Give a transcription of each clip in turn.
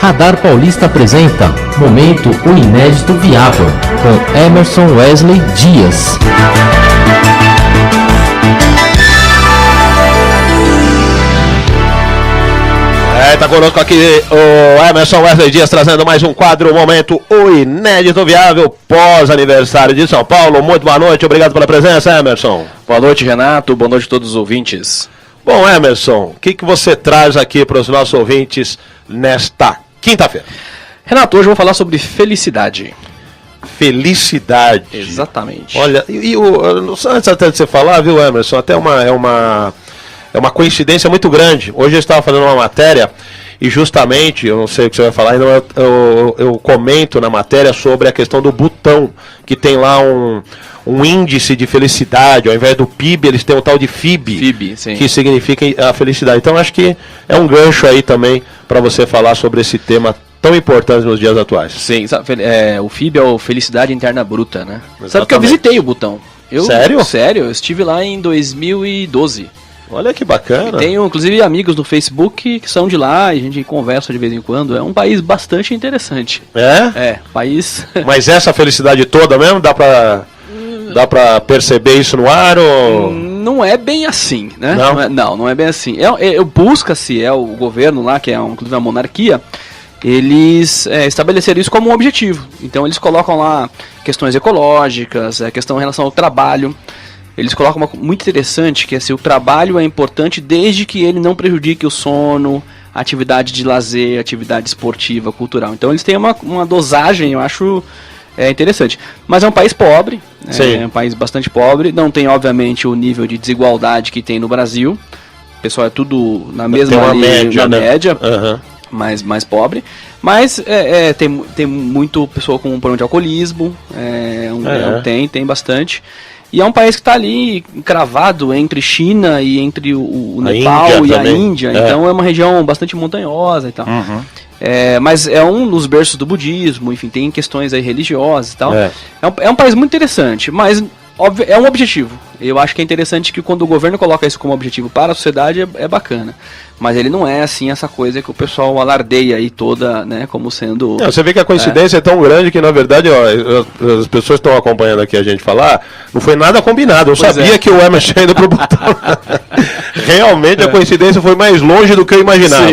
Radar Paulista apresenta Momento O Inédito Viável, com Emerson Wesley Dias. Tá conosco aqui o Emerson Wesley Dias, trazendo mais um quadro, Momento O Inédito Viável, pós-aniversário de São Paulo. Muito boa noite, obrigado pela presença, Emerson. Boa noite, Renato, boa noite a todos os ouvintes. Bom, Emerson, o que você traz aqui para os nossos ouvintes nesta quinta-feira? Renato, hoje eu vou falar sobre felicidade. Felicidade. Exatamente. Olha, antes até de você falar, viu, Emerson, até é uma coincidência muito grande. Hoje eu estava fazendo uma matéria e justamente, eu não sei o que você vai falar, eu comento na matéria sobre a questão do Butão, que tem lá um índice de felicidade. Ao invés do PIB, eles têm o tal de FIB, sim, que significa a felicidade. Então acho que é um gancho aí também para você falar sobre esse tema tão importante nos dias atuais. Sim, o FIB é o Felicidade Interna Bruta, né? Exatamente. Sabe que eu visitei o Butão. Sério? Sério, eu estive lá em 2012. Olha que bacana. Tenho, inclusive, amigos no Facebook que são de lá e a gente conversa de vez em quando. É um país bastante interessante. É? País... Mas essa felicidade toda mesmo, dá pra perceber isso no ar ou... Não é bem assim, né? Não? Não é bem assim. Busca-se, o governo lá, que é inclusive uma monarquia, eles estabeleceram isso como um objetivo. Então eles colocam lá questões ecológicas, questão em relação ao trabalho. Eles colocam uma muito interessante, que é assim, o trabalho é importante desde que ele não prejudique o sono, atividade de lazer, atividade esportiva, cultural. Então eles têm uma dosagem, eu acho interessante. Mas é um país pobre, é um país bastante pobre, não tem obviamente o nível de desigualdade que tem no Brasil. O pessoal é tudo na mesma média, Uhum. mais pobre. Mas tem muito pessoa com problema de alcoolismo, tem bastante. E é um país que está ali encravado entre China e entre o Nepal e a Índia. Então é uma região bastante montanhosa e tal. Uhum. Mas é um dos berços do budismo, enfim, tem questões aí religiosas e tal. É um país muito interessante, mas é um objetivo. Eu acho que é interessante que quando o governo coloca isso como objetivo para a sociedade é bacana. Mas ele não é assim essa coisa que o pessoal alardeia aí toda, né, como sendo... Você vê que a coincidência é tão grande que na verdade, as pessoas estão acompanhando aqui a gente falar, não foi nada combinado. Eu sabia que o Emerson ia indo pro Butão. Realmente a coincidência foi mais longe do que eu imaginava.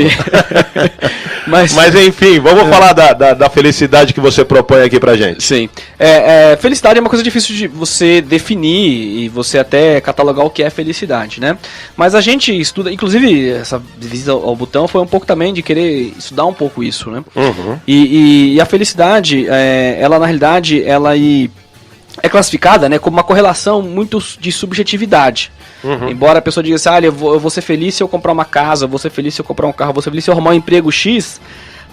Mas enfim, vamos falar da felicidade que você propõe aqui pra gente. Sim. Felicidade é uma coisa difícil de você definir e você até catalogar o que é felicidade, né? Mas a gente estuda, inclusive essa visita ao Butão foi um pouco também de querer estudar um pouco isso, né? Uhum. E a felicidade, ela na realidade, ela é classificada, né, como uma correlação muito de subjetividade. Uhum. Embora a pessoa diga assim, eu vou ser feliz se eu comprar uma casa, eu vou ser feliz se eu comprar um carro, eu vou ser feliz se eu arrumar um emprego X,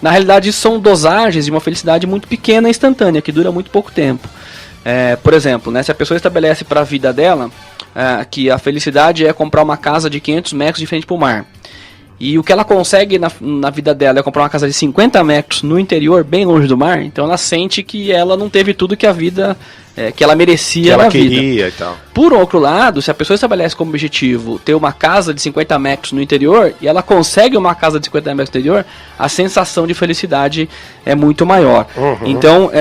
na realidade isso são dosagens de uma felicidade muito pequena e instantânea, que dura muito pouco tempo. Por exemplo, né, se a pessoa estabelece para a vida dela que a felicidade é comprar uma casa de 500 metros de frente para o mar, e o que ela consegue na vida dela é comprar uma casa de 50 metros no interior, bem longe do mar, então ela sente que ela não teve tudo que a vida, que ela merecia na vida. Queria e tal. Por outro lado, se a pessoa estabelece como objetivo ter uma casa de 50 metros no interior, e ela consegue uma casa de 50 metros no interior, a sensação de felicidade é muito maior. Uhum. Então,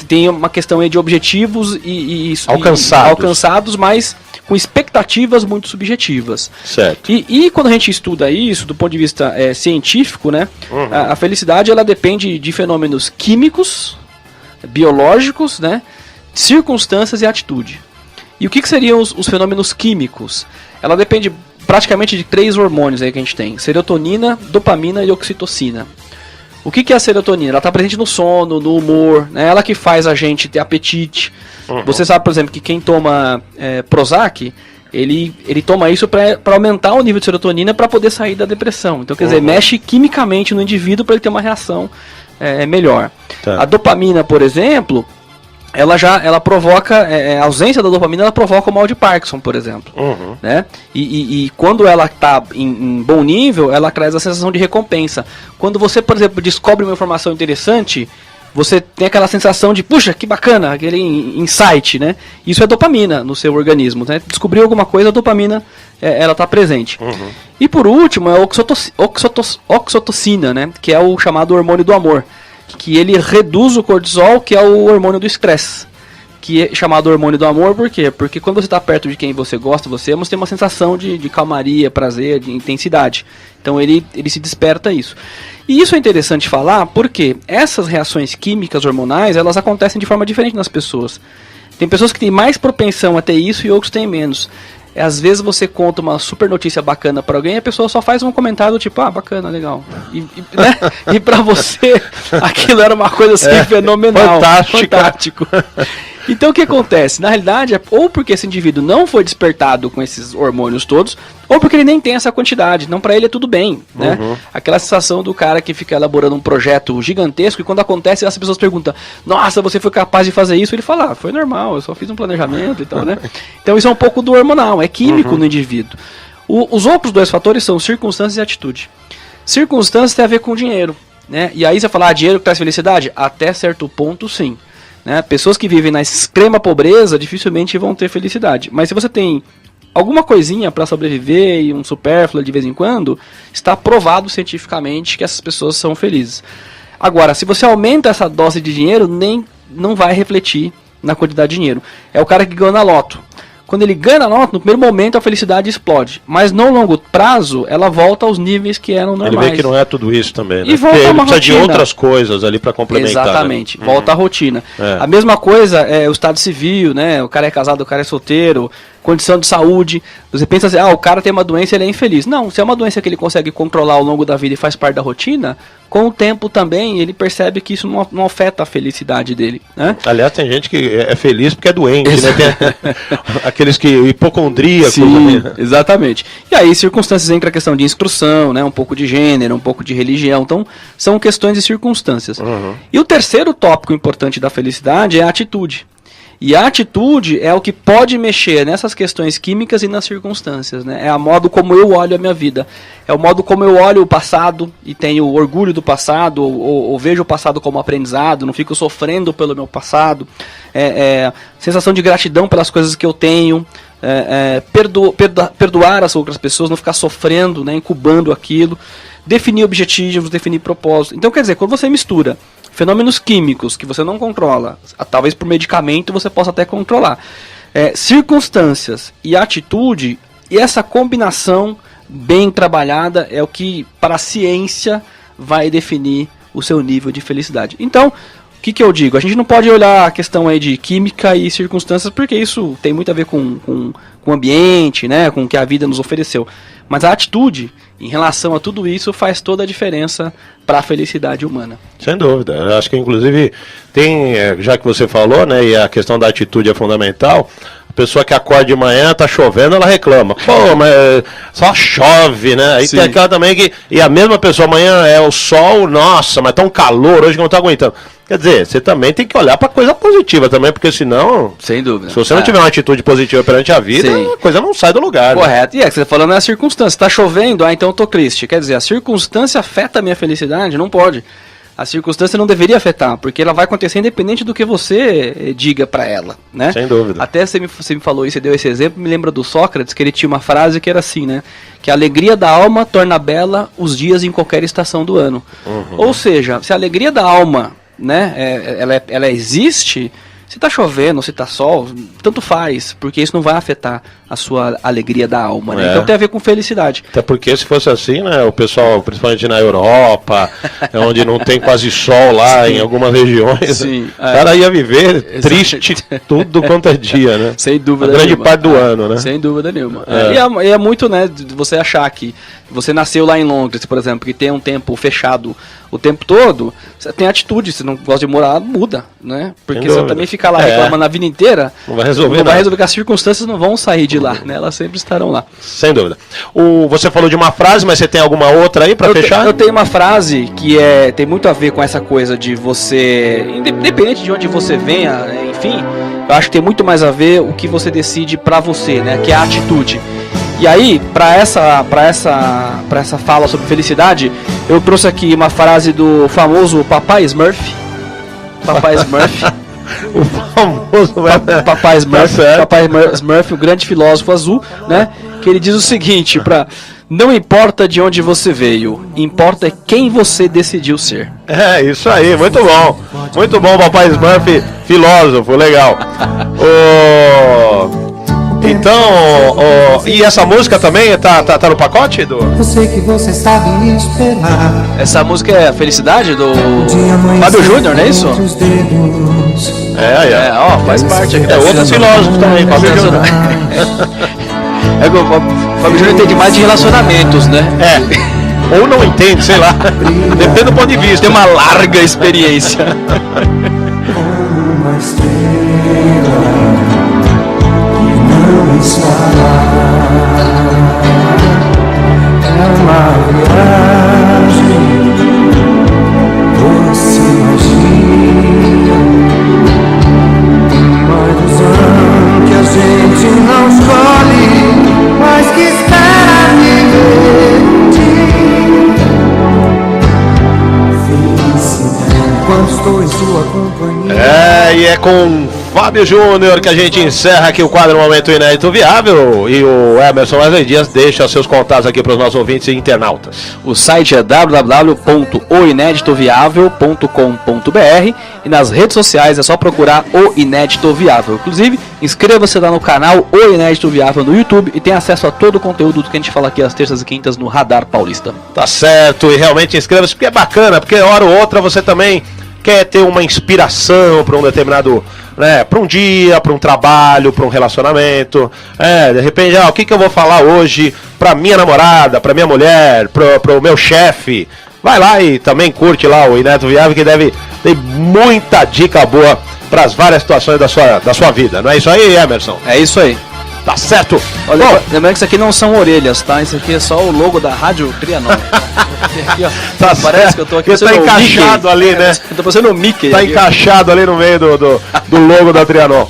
tem uma questão aí de objetivos e alcançados, mas com expectativas muito subjetivas. Certo. E quando a gente estuda isso, do ponto de vista científico, né, uhum, a felicidade ela depende de fenômenos químicos, biológicos, né, circunstâncias e atitude. E o que seriam os fenômenos químicos? Ela depende praticamente de 3 hormônios aí que a gente tem: serotonina, dopamina e oxitocina. O que é a serotonina? Ela está presente no sono, no humor, né? Ela que faz a gente ter apetite. Uhum. Você sabe, por exemplo, que quem toma Prozac, ele toma isso para aumentar o nível de serotonina para poder sair da depressão. Então, quer dizer, mexe quimicamente no indivíduo para ele ter uma reação melhor. Tá. A dopamina, por exemplo, ela provoca, a ausência da dopamina ela provoca o mal de Parkinson, por exemplo. Uhum. Né? E quando ela está em bom nível, ela traz a sensação de recompensa. Quando você, por exemplo, descobre uma informação interessante, você tem aquela sensação de, puxa, que bacana, aquele insight, né? Isso é dopamina no seu organismo, né? Descobriu alguma coisa, a dopamina ela está presente. E por último, é a oxitocina, né? Que é o chamado hormônio do amor. Que ele reduz o cortisol, que é o hormônio do estresse. Que é chamado hormônio do amor, por quê? Porque quando você está perto de quem você gosta, você tem uma sensação de calmaria, prazer, de intensidade. Então ele se desperta isso. E isso é interessante falar porque essas reações químicas hormonais, elas acontecem de forma diferente nas pessoas. Tem pessoas que têm mais propensão a ter isso e outros têm menos. Às vezes você conta uma super notícia bacana pra alguém e a pessoa só faz um comentário tipo, bacana, legal. Né? E pra você, aquilo era uma coisa assim fenomenal. Fantástico. Então o que acontece? Na realidade, ou porque esse indivíduo não foi despertado com esses hormônios todos, ou porque ele nem tem essa quantidade. Não, pra ele é tudo bem, né? Aquela sensação do cara que fica elaborando um projeto gigantesco e quando acontece, as pessoas perguntam, nossa, você foi capaz de fazer isso? Ele fala, foi normal, eu só fiz um planejamento e tal, né? Então isso é um pouco do hormonal, é químico no indivíduo. Os outros dois fatores são circunstâncias e atitude. Circunstâncias tem a ver com dinheiro, né? E aí você fala, dinheiro que traz felicidade? Até certo ponto, sim. Né? Pessoas que vivem na extrema pobreza dificilmente vão ter felicidade. Mas se você tem alguma coisinha para sobreviver e um supérfluo de vez em quando, está provado cientificamente que essas pessoas são felizes. Agora, se você aumenta essa dose de dinheiro, não vai refletir na quantidade de dinheiro. É o cara que ganha na loto. Quando ele ganha na loto, no primeiro momento a felicidade explode. Mas no longo prazo, ela volta aos níveis que eram normais. Ele vê que não é tudo isso também, né? E volta a uma precisa rotina. de outras coisas ali para complementar. Exatamente, né? Volta à rotina. A mesma coisa é o estado civil, né? O cara é casado, o cara é solteiro, condição de saúde. Você pensa assim, o cara tem uma doença, ele é infeliz. Não, se é uma doença que ele consegue controlar ao longo da vida e faz parte da rotina, com o tempo também ele percebe que isso não afeta a felicidade dele, né? Aliás, tem gente que é feliz porque é doente, né? Tem aqueles que hipocondríacos. Sim, exatamente. E aí circunstâncias entra a questão de instrução, né? Um pouco de gênero, um pouco de religião. Então, são questões de circunstâncias. E o terceiro tópico importante da felicidade é a atitude. E a atitude é o que pode mexer nessas questões químicas e nas circunstâncias, né? É o modo como eu olho a minha vida. É o modo como eu olho o passado e tenho orgulho do passado, ou vejo o passado como aprendizado, não fico sofrendo pelo meu passado. Sensação de gratidão pelas coisas que eu tenho. Perdoar as outras pessoas, não ficar sofrendo, né, incubando aquilo. Definir objetivos, definir propósitos. Então, quer dizer, quando você mistura fenômenos químicos que você não controla, talvez por medicamento você possa até controlar, circunstâncias e atitude, e essa combinação bem trabalhada é o que, para a ciência, vai definir o seu nível de felicidade. Então, o que eu digo? A gente não pode olhar a questão aí de química e circunstâncias, porque isso tem muito a ver com o ambiente, né, com o que a vida nos ofereceu. Mas a atitude, em relação a tudo isso, faz toda a diferença para a felicidade humana. Sem dúvida. Eu acho que, inclusive, tem, já que você falou, né, e a questão da atitude é fundamental, a pessoa que acorda de manhã, tá chovendo, ela reclama. Pô, mas só chove, né? Aí tem aquela também que... E a mesma pessoa, amanhã é o sol, nossa, mas tá um calor hoje que eu não tô aguentando. Quer dizer, você também tem que olhar para coisa positiva também, porque senão... Sem dúvida. Se você não tiver uma atitude positiva perante a vida, a coisa não sai do lugar. Correto. Né? E que você tá falando é a circunstância. Tá chovendo, então eu tô triste. Quer dizer, a circunstância afeta a minha felicidade? Não pode. A circunstância não deveria afetar, porque ela vai acontecer independente do que você diga para ela, né? Sem dúvida. Até você me falou isso, você deu esse exemplo, me lembra do Sócrates, que ele tinha uma frase que era assim, né? Que a alegria da alma torna bela os dias em qualquer estação do ano. Ou seja, se a alegria da alma, né, ela existe, se tá chovendo, se tá sol, tanto faz, porque isso não vai afetar a sua alegria da alma, né? Então tem a ver com felicidade. Até porque se fosse assim, né, o pessoal, principalmente na Europa, onde não tem quase sol lá, em algumas regiões, o cara ia viver triste tudo quanto é dia, né? Sem dúvida nenhuma. A grande parte do ano, né? Sem dúvida nenhuma. E é muito, né, de você achar que você nasceu lá em Londres, por exemplo, que tem um tempo fechado o tempo todo, você tem atitude, se não gosta de morar, muda, né? Porque você também ficar lá reclamando a vida inteira, não vai resolver vai resolver, que as circunstâncias não vão sair de lá, né? Elas sempre estarão lá. Sem dúvida. Você falou de uma frase, mas você tem alguma outra aí para fechar? Eu tenho uma frase que tem muito a ver com essa coisa de você, independente de onde você venha, enfim, eu acho que tem muito mais a ver o que você decide para você, né? Que é a atitude. E aí, para essa fala sobre felicidade, eu trouxe aqui uma frase do famoso Papai Smurf. Papai Smurf. O famoso Papai Smurf, o grande filósofo azul, né? que ele diz o seguinte, não importa de onde você veio, importa quem você decidiu ser. É, isso aí, muito bom. Muito bom, papai Smurf, filósofo, legal. Então, e essa música também tá no pacote, Edu? Eu sei que você sabe esperar. Essa música é a Felicidade do Fábio Júnior, não é isso? Faz parte aqui. É outro filósofo também, Fábio Júnior. O Fábio Júnior entende mais de relacionamentos, né? Ou não entende, sei lá. Depende do ponto de vista. Tem uma larga experiência. Uma estrela que não está lá. É uma viagem, você imagina uma ilusão que a gente não escolhe, mas que espera viver um dia. Felicidade quando estou em sua companhia. E é com Fábio Júnior que a gente encerra aqui o quadro Momento Inédito Viável. E o Emerson Wesley Dias deixa seus contatos aqui para os nossos ouvintes e internautas. O site é www.oineditoviável.com.br e nas redes sociais é só procurar O Inédito Viável. Inclusive, inscreva-se lá no canal O Inédito Viável no YouTube e tenha acesso a todo o conteúdo que a gente fala aqui às terças e quintas no Radar Paulista. Tá certo, e realmente inscreva-se porque é bacana, porque hora ou outra você também quer ter uma inspiração para um determinado, né, para um dia, para um trabalho, para um relacionamento. De repente, o que eu vou falar hoje para minha namorada, para minha mulher, para o meu chefe. Vai lá e também curte lá o Inédito Viável, que deve ter muita dica boa para as várias situações da sua vida. Não é isso aí, Emerson? É isso aí. Tá certo? Olha, lembrando que isso aqui não são orelhas, tá? Isso aqui é só o logo da Rádio Trianon. Aqui, ó. Tá parece certo. que eu tô aqui. Você tá encaixado ali, né? Eu tô parecendo o Mickey. Tá aqui. encaixado ali no meio do logo da Trianon.